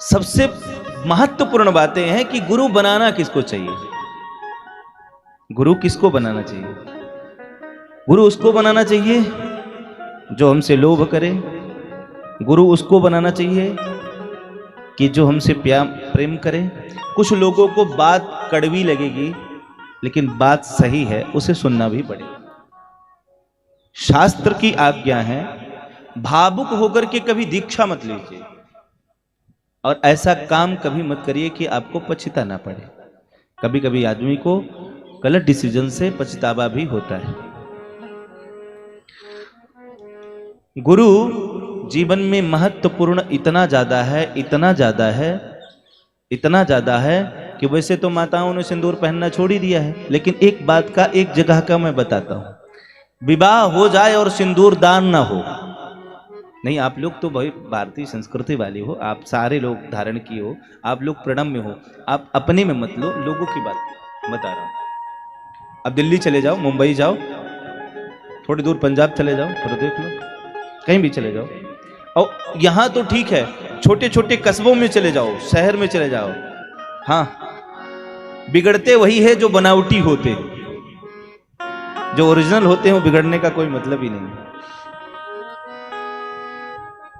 सबसे महत्वपूर्ण बातें हैं कि गुरु बनाना किसको चाहिए। गुरु किसको बनाना चाहिए? गुरु उसको बनाना चाहिए जो हमसे लोभ करे। गुरु उसको बनाना चाहिए कि जो हमसे प्रेम करे। कुछ लोगों को बात कड़वी लगेगी लेकिन बात सही है, उसे सुनना भी पड़ेगा। शास्त्र की आज्ञा है भावुक होकर के कभी दीक्षा मत लीजिए और ऐसा काम कभी मत करिए कि आपको पछताना पड़े। कभी कभी आदमी को गलत डिसीजन से पछतावा भी होता है। गुरु जीवन में महत्वपूर्ण इतना ज्यादा है, इतना ज्यादा है, इतना ज्यादा है कि वैसे तो माताओं ने सिंदूर पहनना छोड़ ही दिया है, लेकिन एक बात का, एक जगह का मैं बताता हूं। विवाह हो जाए और सिंदूर दान ना हो, नहीं, आप लोग तो भाई भारतीय संस्कृति वाले हो, आप सारे लोग धारण किए हो, आप लोग प्रणम में हो, आप अपने में मत लो, लोगों की बात बता रहा हूं। अब दिल्ली चले जाओ, मुंबई जाओ, थोड़ी दूर पंजाब चले जाओ, थोड़ा देख लो, कहीं भी चले जाओ। और यहां तो ठीक है, छोटे छोटे कस्बों में चले जाओ, शहर में चले जाओ, हाँ, बिगड़ते वही है जो बनावटी होते हैं। जो ओरिजिनल होते हैं वो बिगड़ने का कोई मतलब ही नहीं।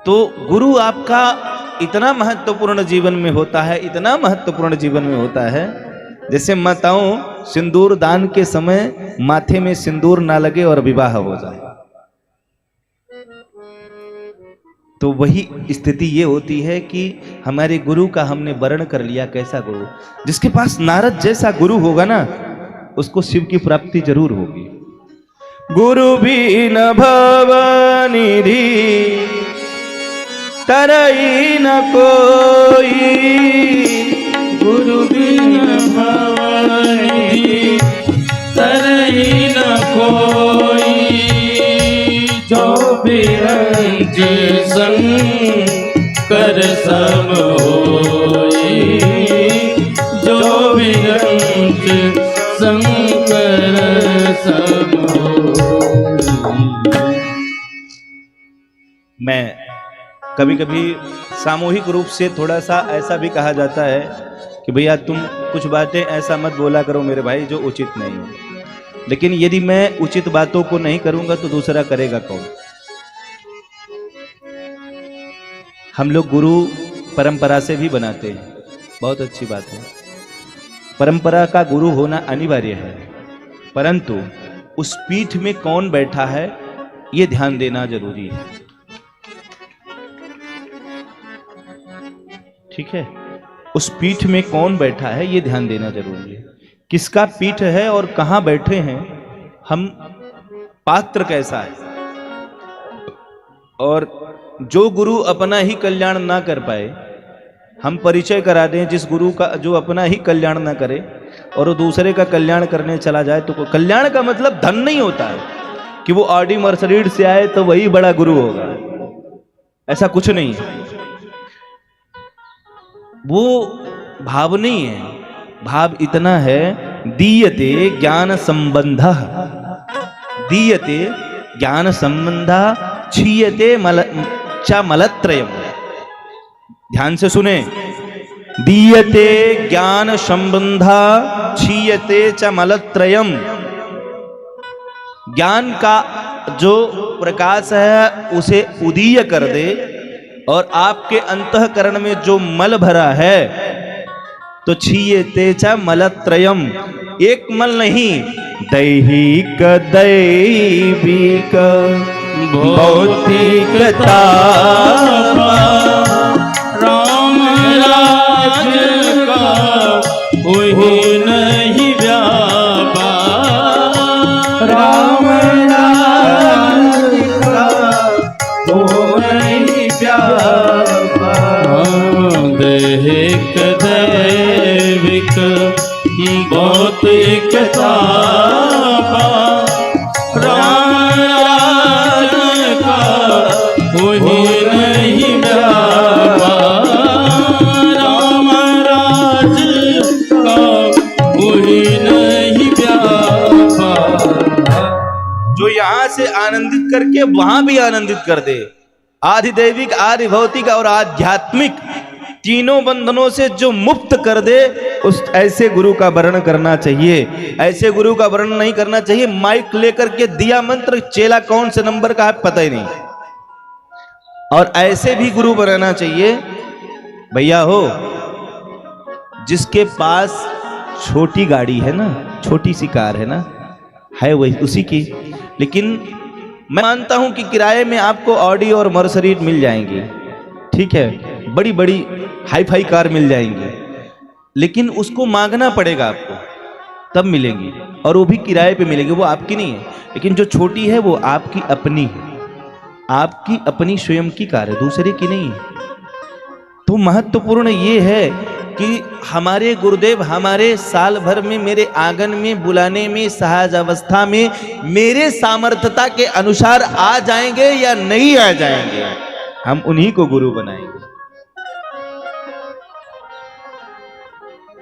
तो गुरु आपका इतना महत्वपूर्ण जीवन में होता है, इतना महत्वपूर्ण जीवन में होता है, जैसे माताओं सिंदूर दान के समय माथे में सिंदूर ना लगे और विवाह हो जाए, तो वही स्थिति ये होती है कि हमारे गुरु का हमने वर्ण कर लिया। कैसा गुरु? जिसके पास नारद जैसा गुरु होगा ना, उसको शिव की प्राप्ति जरूर होगी। गुरु भी न भवनिधि तरई न कोई, गुरु बिन भवनिधि तरई न कोई, जो बिरंज शंकर सम होई, जो बिरंज शंकर सम होई। मैं कभी कभी सामूहिक रूप से थोड़ा सा ऐसा भी कहा जाता है कि भैया तुम कुछ बातें ऐसा मत बोला करो मेरे भाई जो उचित नहीं हो, लेकिन यदि मैं उचित बातों को नहीं करूंगा तो दूसरा करेगा कौन? हम लोग गुरु परंपरा से भी बनाते हैं, बहुत अच्छी बात है, परंपरा का गुरु होना अनिवार्य है, परंतु उस पीठ में कौन बैठा है यह ध्यान देना जरूरी है। ठीक है, उस पीठ में कौन बैठा है यह ध्यान देना जरूरी है। किसका पीठ है और कहां बैठे हैं हम, पात्र कैसा है। और जो गुरु अपना ही कल्याण ना कर पाए, हम परिचय करा दें जिस गुरु का जो अपना ही कल्याण ना करे और वो दूसरे का कल्याण करने चला जाए, तो कल्याण का मतलब धन नहीं होता है कि वो ऑडी मर्सिडीज से आए तो वही बड़ा गुरु होगा, ऐसा कुछ नहीं है। वो भाव नहीं है, भाव इतना है, दीयते ज्ञान संबंध, दीयते ज्ञान संबंध, क्षीयते मलत्रयम्। ध्यान से सुने, दीयते ज्ञान संबंध, क्षीयते च मलत्रयम्। ज्ञान का जो प्रकाश है उसे उदीय कर दे और आपके अंतःकरण में जो मल भरा है तो क्षीयते च मलत्रयम्। एक मल नहीं, दैहिक दैविक भौतिक ताप, राम राज का वही नहीं व्यापा, राम राज का वो नहीं व्यापा, दैहिक दैविक भौतिक तापा, राम राज का वही नहीं व्यापा, राम राज का वही नहीं व्यापा। जो यहां से आनंदित करके वहां भी आनंदित कर दे। आधिदैविक, आधि भौतिक और आध्यात्मिक तीनों बंधनों से जो मुक्त कर दे, उस ऐसे गुरु का वर्ण करना चाहिए। ऐसे गुरु का वर्ण नहीं करना चाहिए माइक लेकर के दिया मंत्र, चेला कौन से नंबर का है पता ही नहीं। और ऐसे भी गुरु बनाना चाहिए भैया हो, जिसके पास छोटी गाड़ी है ना, छोटी सी कार है ना, है वही उसी की। लेकिन मैं मानता हूं कि किराए में आपको ऑडी और मर्सिडीज मिल जाएंगी, ठीक है, बड़ी बड़ी हाई फाई कार मिल जाएंगी, लेकिन उसको मांगना पड़ेगा आपको, तब मिलेंगी, और वो भी किराए पे मिलेगी, वो आपकी नहीं है। लेकिन जो छोटी है वो आपकी अपनी है, आपकी अपनी स्वयं की कार है, दूसरे की नहीं है। तो महत्वपूर्ण ये है कि हमारे गुरुदेव हमारे साल भर में मेरे आंगन में बुलाने में सहज अवस्था में मेरे सामर्थ्यता के अनुसार आ जाएंगे या नहीं आ जाएंगे, हम उन्हीं को गुरु बनाएंगे।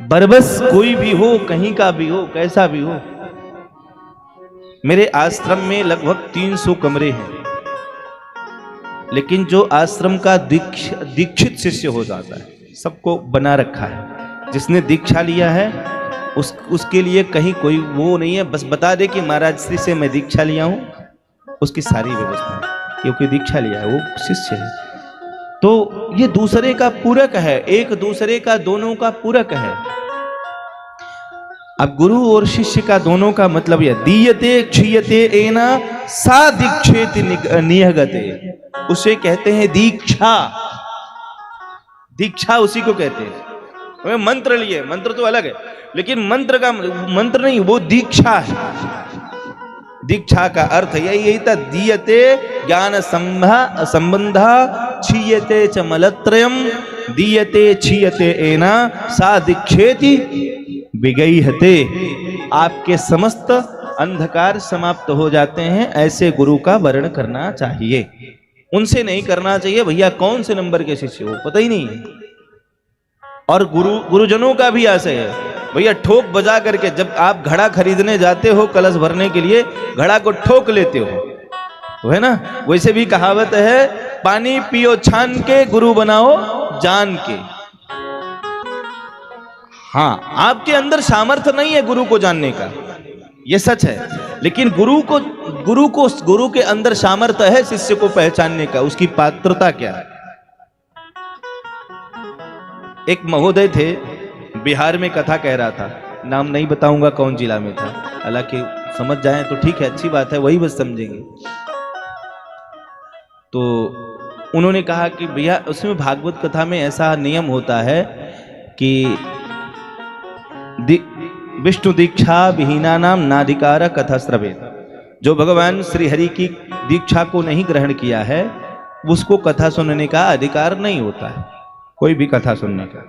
बरबस कोई भी हो, कहीं का भी हो, कैसा भी हो। मेरे आश्रम में लगभग 300 कमरे हैं, लेकिन जो आश्रम का दीक्षित शिष्य हो जाता है, सबको बना रखा है। जिसने दीक्षा लिया है उसके लिए कहीं कोई वो नहीं है, बस बता दे कि महाराज श्री से मैं दीक्षा लिया हूं, उसकी सारी व्यवस्था है, क्योंकि दीक्षा लिया है, वो शिष्य है। तो ये दूसरे का पूरक है, एक दूसरे का दोनों का पूरक है। अब गुरु और शिष्य का दोनों का मतलब यह दीयते क्षीयते एना सा दीक्षेति निहगते, उसे कहते हैं दीक्षा। दीक्षा उसी को कहते हैं। मंत्र लिए, मंत्र तो अलग है, लेकिन मंत्र का मंत्र नहीं, वो दीक्षा है। दीक्षा का अर्थ यही था, दीयते ज्ञान संबंधा क्षीयते च मलत्रयम दीयते क्षीयते एना सा दीक्षेति विगैहते। आपके समस्त अंधकार समाप्त हो जाते हैं, ऐसे गुरु का वर्ण करना चाहिए। उनसे नहीं करना चाहिए भैया कौन से नंबर के शिष्य हो, पता ही नहीं है। और गुरुजनों का भी ऐसे है भैया, ठोक बजा करके जब आप घड़ा खरीदने जाते हो कलश भरने के लिए, घड़ा को ठोक लेते हो, तो है ना, वैसे भी कहावत है, पानी पियो छान के गुरु बनाओ जान के। हाँ, आपके अंदर सामर्थ्य नहीं है गुरु को जानने का, ये सच है, लेकिन गुरु के अंदर सामर्थ्य है शिष्य को पहचानने का, उसकी पात्रता क्या है। एक महोदय थे, बिहार में कथा कह रहा था, नाम नहीं बताऊंगा कौन जिला में था, हालांकि समझ जाएं तो ठीक है, अच्छी बात है, वही बस समझेंगे। तो उन्होंने कहा कि भैया उसमें भागवत कथा में ऐसा नियम होता है कि विष्णु दीक्षा विहीना नाम नाधिकार कथा श्रवे। जो भगवान श्री हरि की दीक्षा को नहीं ग्रहण किया है, उसको कथा सुनने का अधिकार नहीं होता है, कोई भी कथा सुनने का।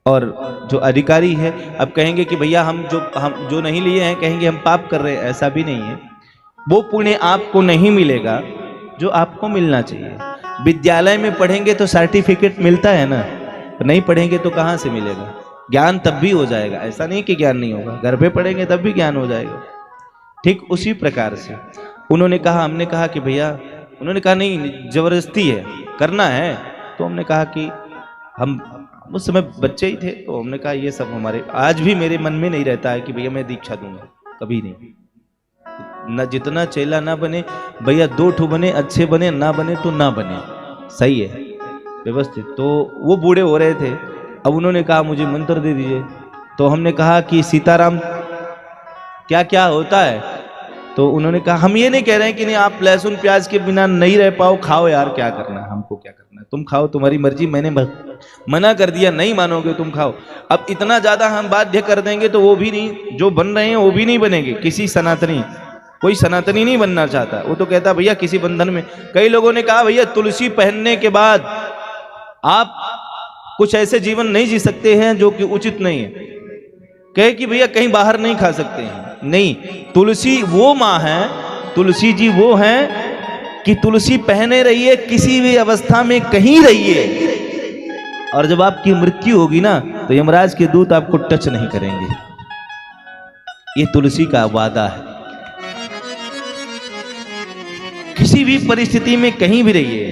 और जो अधिकारी है, अब कहेंगे कि भैया हम जो नहीं लिए हैं, कहेंगे हम पाप कर रहे हैं, ऐसा भी नहीं है। वो पुण्य आपको नहीं मिलेगा जो आपको मिलना चाहिए। विद्यालय में पढ़ेंगे तो सर्टिफिकेट मिलता है ना, नहीं पढ़ेंगे तो कहाँ से मिलेगा? ज्ञान तब भी हो जाएगा, ऐसा नहीं कि ज्ञान नहीं होगा, घर पे पढ़ेंगे तब भी ज्ञान हो जाएगा। ठीक उसी प्रकार से उन्होंने कहा, हमने कहा कि भैया, उन्होंने कहा नहीं जबरदस्ती है, करना है। तो हमने कहा कि हम उस समय बच्चे ही थे, तो हमने कहा ये सब हमारे आज भी मेरे मन में नहीं रहता है कि भैया मैं दीक्षा दूंगा, कभी नहीं। न जितना चेला ना बने भैया, 2 ठो बने, अच्छे बने, ना बने तो ना बने, सही है, व्यवस्थित। तो वो बूढ़े हो रहे थे, अब उन्होंने कहा मुझे मंत्र दे दीजिए। तो हमने कहा कि सीताराम क्या क्या होता है? तो उन्होंने कहा हम ये नहीं कह रहे हैं कि नहीं आप लहसुन प्याज के बिना नहीं रह पाओ, खाओ यार, क्या करना है, हमको क्या करना है, तुम खाओ, तुम्हारी मर्जी, मैंने मना कर दिया, नहीं मानोगे तुम खाओ। अब इतना ज्यादा हम बाध्य कर देंगे तो वो भी नहीं, जो बन रहे हैं वो भी नहीं बनेंगे। किसी सनातनी, कोई सनातनी नहीं बनना चाहता, वो तो कहता भैया किसी बंधन में। कई लोगों ने कहा भैया तुलसी पहनने के बाद आप कुछ ऐसे जीवन नहीं जी सकते हैं जो कि उचित नहीं है, कहे कि भैया कहीं बाहर नहीं खा सकते हैं। नहीं, तुलसी वो माँ है, तुलसी जी वो हैं कि तुलसी पहने रहिए, किसी भी अवस्था में कहीं रहिए, और जब आपकी मृत्यु होगी ना तो यमराज के दूत आपको टच नहीं करेंगे। ये तुलसी का वादा है। किसी भी परिस्थिति में कहीं भी रहिए,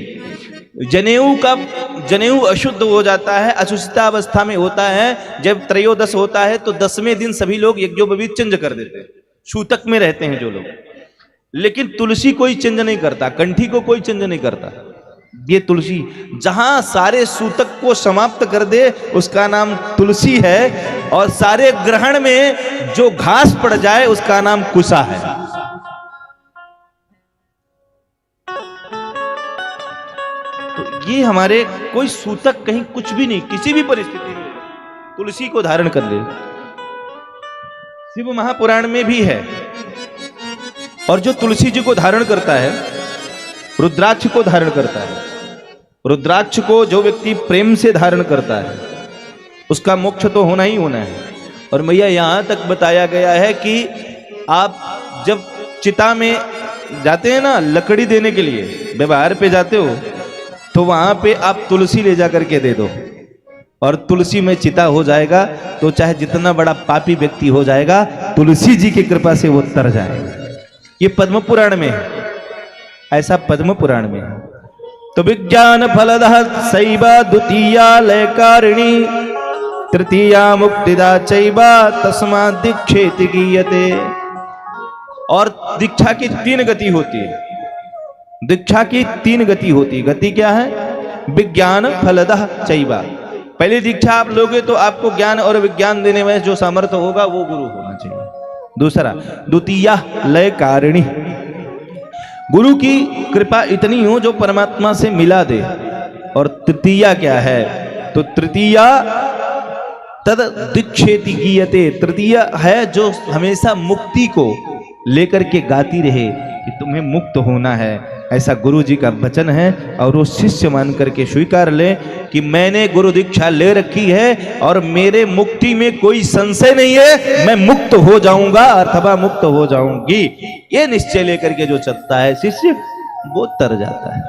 जनेऊ अशुद्ध हो जाता है, अशुचिता अवस्था में होता है। जब त्रयोदश होता है तो 10वें दिन सभी लोग यज्ञोपवीत चेंज कर देते हैं, सूतक में रहते हैं जो लोग। लेकिन तुलसी कोई चेंज नहीं करता, कंठी को कोई चेंज नहीं करता। ये तुलसी जहां सारे सूतक को समाप्त कर दे उसका नाम तुलसी है, और सारे ग्रहण में जो घास पड़ जाए उसका नाम कुशा है। तो ये हमारे कोई सूतक कहीं कुछ भी नहीं, किसी भी परिस्थिति में तुलसी को धारण कर ले। शिव महापुराण में भी है। और जो तुलसी जी को धारण करता है, रुद्राक्ष को धारण करता है, रुद्राक्ष को जो व्यक्ति प्रेम से धारण करता है उसका मोक्ष तो होना ही होना है। और भैया यहां तक बताया गया है कि आप जब चिता में जाते हैं ना लकड़ी देने के लिए, व्यवहार पे जाते हो, तो वहां पे आप तुलसी ले जा करके दे दो, और तुलसी में चिता हो जाएगा। तो चाहे जितना बड़ा पापी व्यक्ति हो जाएगा, तुलसी जी की कृपा से वो तर जाएगा। ये पद्म पुराण में है, ऐसा पद्म पुराण में है। तो विज्ञान फलदः सैव द्वितीया लयकारिणी, तृतीया मुक्तिदा चैव तस्मात् दीक्षेति गीयते। और दीक्षा की 3 गति होती है। दीक्षा की 3 गति होती है। गति क्या है? विज्ञान फलदः चैव। पहली दीक्षा आप लोगे तो आपको ज्ञान और विज्ञान देने में जो सामर्थ्य होगा वो गुरु होना चाहिए। दूसरा, द्वितीया लय कारिणी, गुरु की कृपा इतनी हो जो परमात्मा से मिला दे। और तृतीया क्या है? तो तृतीया तद दीक्षेति गीयते, तृतीया है जो हमेशा मुक्ति को लेकर के गाती रहे कि तुम्हें मुक्त होना है। ऐसा गुरु जी का वचन है, और वो शिष्य मान करके स्वीकार ले कि मैंने गुरु दीक्षा ले रखी है और मेरे मुक्ति में कोई संशय नहीं है, मैं मुक्त हो जाऊंगा अथवा मुक्त हो जाऊंगी। ये निश्चय लेकर के जो चलता है शिष्य, वो तर जाता है।